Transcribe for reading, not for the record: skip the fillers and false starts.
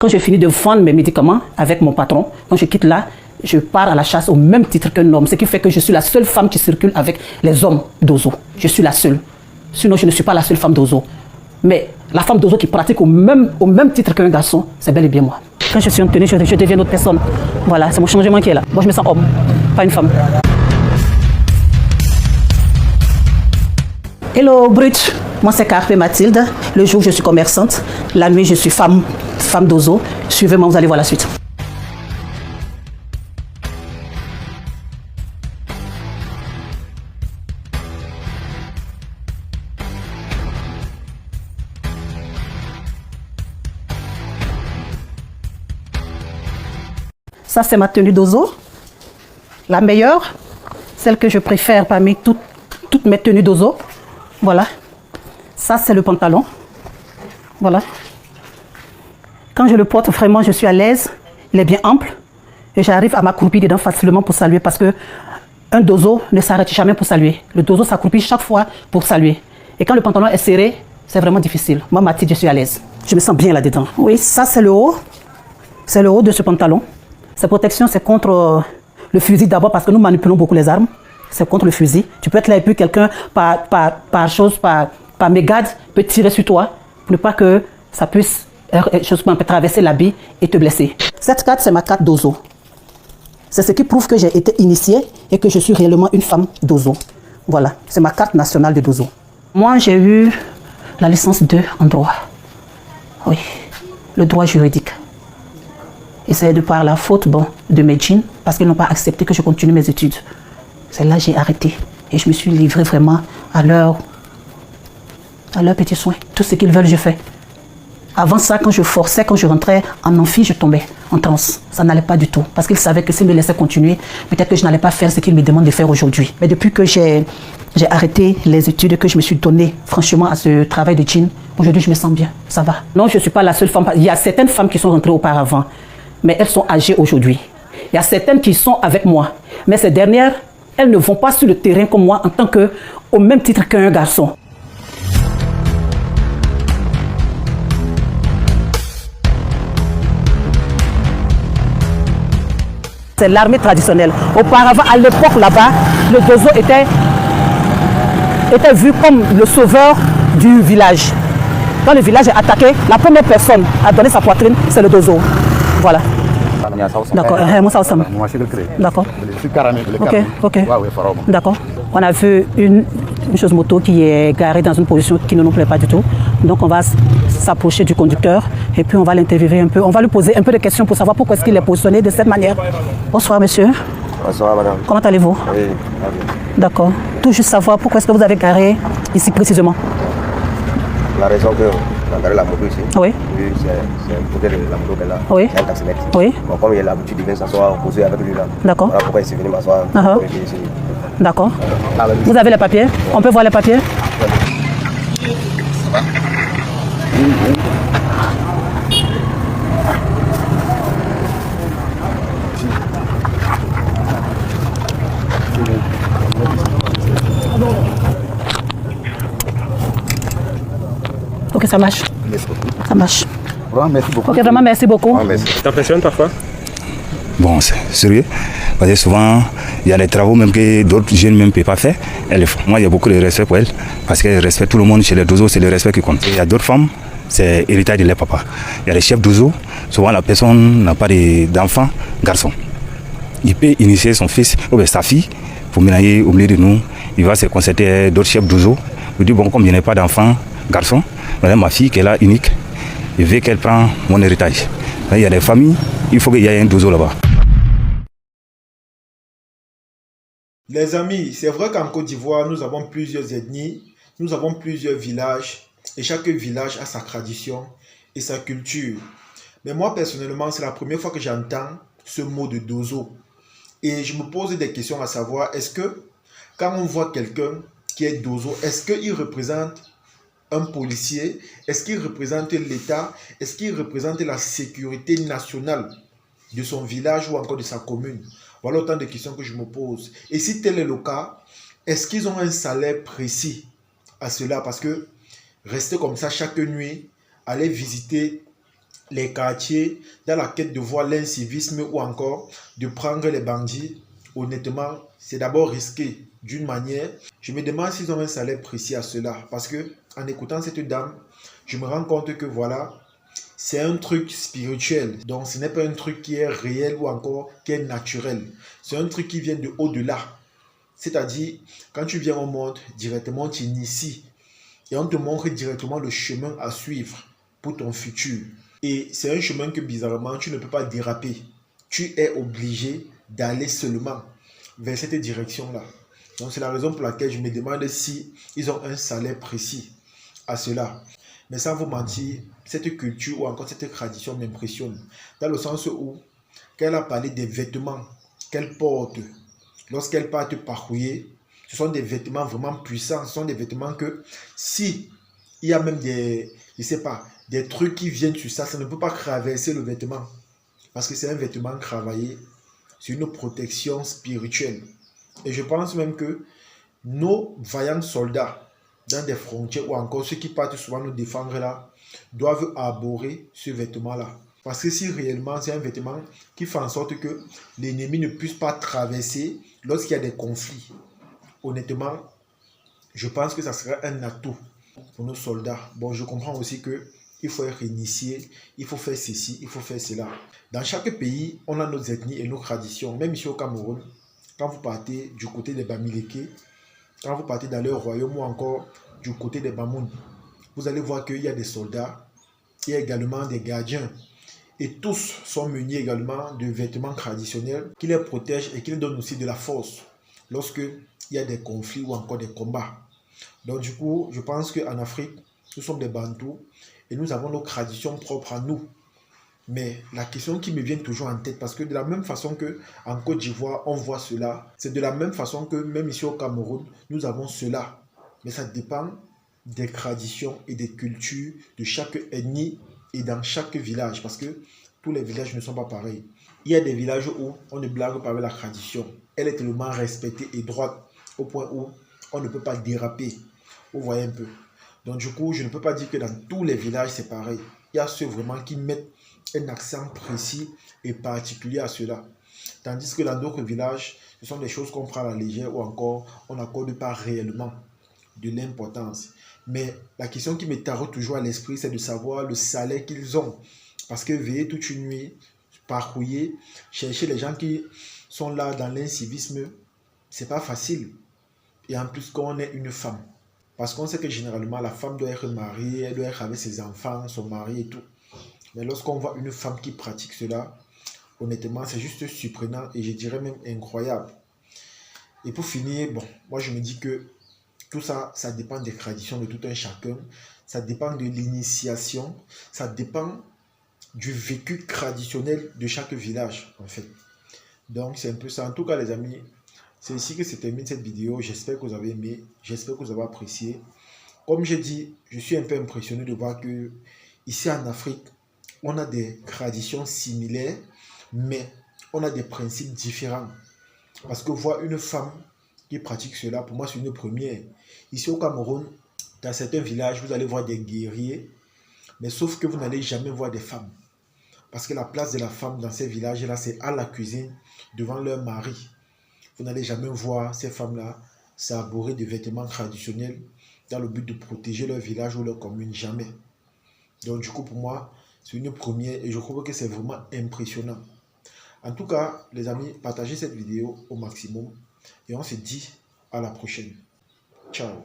Quand j'ai fini de vendre mes médicaments avec mon patron, quand je quitte là, je pars à la chasse au même titre qu'un homme. Ce qui fait que je suis la seule femme qui circule avec les hommes d'Ozo. Je suis la seule. Sinon, je ne suis pas la seule femme d'Ozo. Mais la femme d'Ozo qui pratique au même titre qu'un garçon, c'est bel et bien moi. Quand je suis en tenue, je deviens une autre personne. Voilà, c'est mon changement qui est là. Moi, je me sens homme, pas une femme. Hello, Brut. Moi, c'est Carpe Mathilde. Le jour, je suis commerçante. La nuit, je suis femme d'Ozo. Suivez-moi, vous allez voir la suite. Ça, c'est ma tenue d'Ozo. La meilleure, celle que je préfère parmi toutes mes tenues d'Ozo. Voilà. Ça, c'est le pantalon. Voilà. Quand je le porte, vraiment, je suis à l'aise. Il est bien ample. Et j'arrive à m'accroupir dedans facilement pour saluer parce que un dozo ne s'arrête jamais pour saluer. Le dozo s'accroupit chaque fois pour saluer. Et quand le pantalon est serré, c'est vraiment difficile. Moi, Mathilde, je suis à l'aise. Je me sens bien là-dedans. Oui, ça, c'est le haut. C'est le haut de ce pantalon. Sa protection, c'est contre le fusil d'abord parce que nous manipulons beaucoup les armes. C'est contre le fusil. Tu peux être là et puis quelqu'un, par mégade, peut tirer sur toi pour ne pas que ça puisse traverser l'habit et te blesser. Cette carte, c'est ma carte d'Ozo. C'est ce qui prouve que j'ai été initiée et que je suis réellement une femme d'Ozo. Voilà, c'est ma carte nationale de d'Ozo. Moi, j'ai eu la licence 2 en droit. Oui, le droit juridique. Et c'est de par la faute de mes jeans, parce qu'ils n'ont pas accepté que je continue mes études. C'est là que j'ai arrêté. Et je me suis livrée vraiment à leurs petits soins. Tout ce qu'ils veulent, je fais. Avant ça, quand je forçais, quand je rentrais en amphi, je tombais en transe. Ça n'allait pas du tout. Parce qu'ils savaient que s'ils me laissaient continuer, peut-être que je n'allais pas faire ce qu'ils me demandent de faire aujourd'hui. Mais depuis que j'ai arrêté les études, que je me suis donnée franchement à ce travail de jean, aujourd'hui je me sens bien. Ça va. Non, je ne suis pas la seule femme. Il y a certaines femmes qui sont rentrées auparavant, mais elles sont âgées aujourd'hui. Il y a certaines qui sont avec moi. Mais ces dernières, elles ne vont pas sur le terrain comme moi au même titre qu'un garçon. C'est l'armée traditionnelle. Auparavant, à l'époque là-bas, le dozo était vu comme le sauveur du village. Quand le village est attaqué, la première personne à donner sa poitrine, c'est le dozo. Voilà. D'accord. D'accord. Ok. D'accord. On a vu une chose moto qui est garée dans une position qui ne nous plaît pas du tout. Donc on va s'approcher du conducteur et puis on va l'interviewer un peu. On va lui poser un peu de questions pour savoir pourquoi est-ce qu'il est positionné de cette manière. Bonsoir monsieur. Bonsoir madame. Comment allez-vous? Oui. D'accord. Tout juste savoir pourquoi est-ce que vous avez garé ici précisément. La raison que on a garé la moto ici. Oui. Oui, c'est un côté de la moto qu'elle a. Oui. C'est un taximètre. Oui. Bon, comme il a l'habitude de venir s'asseoir, poser avec lui là. D'accord. Voilà pourquoi il s'est venu m'asseoir. D'accord. Vous avez les papiers? On peut voir les papiers? Ok, ça marche. Ça marche. Vraiment, merci beaucoup. Ok, vraiment, merci beaucoup. Ah, merci. Ça t'impressionne parfois? Bon, c'est sérieux. Parce que souvent, il y a des travaux même que d'autres jeunes même ne peuvent pas faire. Elles le font. Moi, il y a beaucoup de respect pour elles. Parce qu'elles respectent tout le monde. Chez les dozo, c'est le respect qui compte. Il y a d'autres femmes, c'est héritage de leur papa. Il y a les chefs dozo. Souvent, la personne n'a pas d'enfant, garçon. Il peut initier son fils ou sa fille pour ménager au milieu de nous. Il va se concerter d'autres chefs dozo. Il dit, bon, comme je n'ai pas d'enfant, garçon, ma fille qui est là, unique, je veux qu'elle prenne mon héritage. Il y a des familles, il faut qu'il y ait un dozo là-bas. Les amis, c'est vrai qu'en Côte d'Ivoire, nous avons plusieurs ethnies, nous avons plusieurs villages, et chaque village a sa tradition et sa culture. Mais moi, personnellement, c'est la première fois que j'entends ce mot de dozo. Et je me pose des questions à savoir, est-ce que quand on voit quelqu'un qui est dozo, est-ce qu'il représente un policier? Est-ce qu'il représente l'État? Est-ce qu'il représente la sécurité nationale de son village ou encore de sa commune? Voilà autant de questions que je me pose. Et si tel est le cas, est-ce qu'ils ont un salaire précis à cela? Parce que rester comme ça chaque nuit, aller visiter les quartiers dans la quête de voir l'incivisme ou encore de prendre les bandits, honnêtement, c'est d'abord risqué d'une manière. Je me demande s'ils ont un salaire précis à cela. Parce que en écoutant cette dame, je me rends compte que voilà, c'est un truc spirituel. Donc ce n'est pas un truc qui est réel ou encore qui est naturel. C'est un truc qui vient de au-delà. C'est-à-dire, quand tu viens au monde, directement tu inities. Et on te montre directement le chemin à suivre pour ton futur. Et c'est un chemin que bizarrement, tu ne peux pas déraper. Tu es obligé d'aller seulement vers cette direction-là. Donc c'est la raison pour laquelle je me demande si ils ont un salaire précis à cela. Mais sans vous mentir, cette culture ou encore cette tradition m'impressionne. Dans le sens où, quand elle a parlé des vêtements qu'elle porte, lorsqu'elle part te parcourir, ce sont des vêtements vraiment puissants. Ce sont des vêtements que si il y a même des, je sais pas, des trucs qui viennent sur ça, ça ne peut pas traverser le vêtement. Parce que c'est un vêtement travaillé sur une protection spirituelle. Et je pense même que nos vaillants soldats dans des frontières ou encore ceux qui partent souvent nous défendre là, doivent arborer ce vêtement-là. Parce que si réellement c'est un vêtement qui fait en sorte que l'ennemi ne puisse pas traverser lorsqu'il y a des conflits, honnêtement, je pense que ça serait un atout pour nos soldats. Bon, je comprends aussi que il faut être initié, il faut faire ceci, il faut faire cela. Dans chaque pays, on a nos ethnies et nos traditions. Même ici au Cameroun, quand vous partez du côté des Bamileke, quand vous partez dans leur royaume ou encore du côté des Bamoun, vous allez voir qu'il y a des soldats, il y a également des gardiens. Et tous sont munis également de vêtements traditionnels qui les protègent et qui les donnent aussi de la force lorsqu'il y a des conflits ou encore des combats. Donc du coup, je pense qu'en Afrique, nous sommes des Bantous et nous avons nos traditions propres à nous. Mais la question qui me vient toujours en tête, parce que de la même façon qu'en Côte d'Ivoire, on voit cela, c'est de la même façon que même ici au Cameroun, nous avons cela. Mais ça dépend des traditions et des cultures de chaque ethnie et dans chaque village, parce que tous les villages ne sont pas pareils. Il y a des villages où on ne blague pas avec la tradition. Elle est tellement respectée et droite au point où on ne peut pas déraper. Vous voyez un peu. Donc du coup, je ne peux pas dire que dans tous les villages, c'est pareil. Il y a ceux vraiment qui mettent un accent précis et particulier à cela. Tandis que dans d'autres villages, ce sont des choses qu'on prend à la légère ou encore on n'accorde pas réellement de l'importance. Mais la question qui me taraude toujours à l'esprit, c'est de savoir le salaire qu'ils ont. Parce que veiller toute une nuit, parcourir, chercher les gens qui sont là dans l'incivisme, c'est pas facile. Et en plus, quand on est une femme. Parce qu'on sait que généralement, la femme doit être mariée, elle doit être avec ses enfants, son mari et tout. Mais lorsqu'on voit une femme qui pratique cela, honnêtement, c'est juste surprenant et je dirais même incroyable. Et pour finir, bon, moi je me dis que tout ça, ça dépend des traditions de tout un chacun, ça dépend de l'initiation, ça dépend du vécu traditionnel de chaque village, en fait. Donc, c'est un peu ça. En tout cas, les amis, c'est ici que se termine cette vidéo. J'espère que vous avez aimé, j'espère que vous avez apprécié. Comme j'ai dit, je suis un peu impressionné de voir que ici en Afrique, on a des traditions similaires, mais on a des principes différents. Parce que voir une femme qui pratique cela, pour moi, c'est une première. Ici au Cameroun, dans certains villages, vous allez voir des guerriers, mais sauf que vous n'allez jamais voir des femmes. Parce que la place de la femme dans ces villages-là, c'est à la cuisine, devant leur mari. Vous n'allez jamais voir ces femmes-là s'arborer des vêtements traditionnels dans le but de protéger leur village ou leur commune, jamais. Donc du coup, pour moi, c'est une première et je trouve que c'est vraiment impressionnant. En tout cas, les amis, partagez cette vidéo au maximum et on se dit à la prochaine. Ciao.